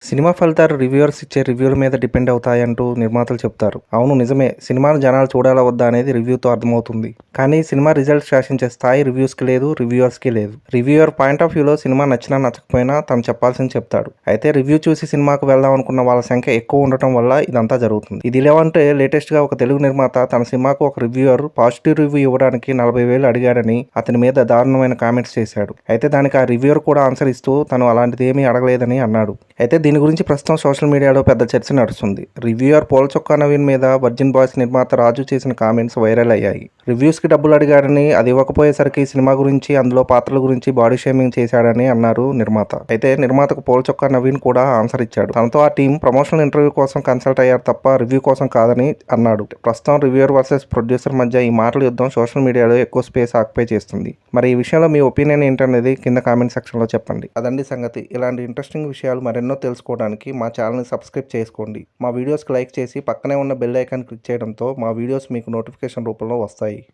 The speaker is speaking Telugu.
సినిమా ఫలితాలు రివ్యూవర్స్ ఇచ్చే రివ్యూల మీద డిపెండ్ అవుతాయంటూ నిర్మాతలు చెప్తారు. అవును నిజమే. సినిమాను జనాలు చూడాలా వద్దా అనేది రివ్యూతో అర్థమవుతుంది. కానీ సినిమా రిజల్ట్స్ శాసించే స్థాయి రివ్యూస్‌కి లేదు, రివ్యూవర్స్‌కి లేదు. రివ్యూవర్ పాయింట్ ఆఫ్ వ్యూలో సినిమా నచ్చినా నచ్చకపోయినా తను చెప్పాల్సింది చెప్తాడు. అయితే రివ్యూ చూసి సినిమాకు వెళ్దాం అనుకున్న వాళ్ళ సంఖ్య ఎక్కువ ఉండటం వల్ల ఇదంతా జరుగుతుంది. ఇదిలా ఉంటే లేటెస్ట్‌గా ఒక తెలుగు నిర్మాత తన సినిమాకు ఒక రివ్యూవర్ పాజిటివ్ రివ్యూ ఇవ్వడానికి 40,000 అడిగాడని అతని మీద దారుణమైన కామెంట్స్ చేశాడు. అయితే దానికి ఆ రివ్యూవర్ కూడా ఆన్సర్ ఇస్తూ తను అలాంటిదేమీ అడగలేదని అన్నాడు. అయితే దీని గురించి ప్రస్తుతం సోషల్ మీడియాలో పెద్ద చర్చ నడుస్తుంది. రివ్యూయర్ పూల చొక్కా నవీన్ మీద వర్జిన్ బాయ్స్ నిర్మాత రాజు చేసిన కామెంట్స్ వైరల్ అయ్యాయి. రివ్యూస్‌కి డబ్బులు అడిగాడని, అది ఇవ్వకపోయేసరికి సినిమా గురించి, అందులో పాత్రల గురించి బాడీ షేమింగ్ చేశాడని అన్నారు నిర్మాత. అయితే నిర్మాతకు పూల చొక్కా నవీన్ కూడా ఆన్సర్ ఇచ్చాడు. తనతో ఆ టీం ప్రమోషనల్ ఇంటర్వ్యూ కోసం కన్సల్ట్ అయ్యారు తప్ప రివ్యూ కోసం కాదని అన్నాడు. ప్రస్తుతం రివ్యూయర్ వర్సెస్ ప్రొడ్యూసర్ మధ్య ఈ మాటల యుద్ధం సోషల్ మీడియాలో ఎక్కువ స్పేస్ ఆక్యుపై చేస్తుంది. మరి ఈ విషయంలో మీ ఒపీనియన్ ఏంటనేది కింద కామెంట్ సెక్షన్‌లో చెప్పండి. అదండి సంగతి. ఇలాంటి ఇంట్రెస్టింగ్ విషయాలు మరెన్నో తెలుసుకోవడానికి మా ఛానల్‌ని సబ్స్క్రైబ్ చేసుకోండి. మా వీడియోస్‌కి లైక్ చేసి పక్కనే ఉన్న బెల్ ఐకాన్ క్లిక్ చేయడంతో మా వీడియోస్ మీకు నోటిఫికేషన్ రూపంలో వస్తాయి.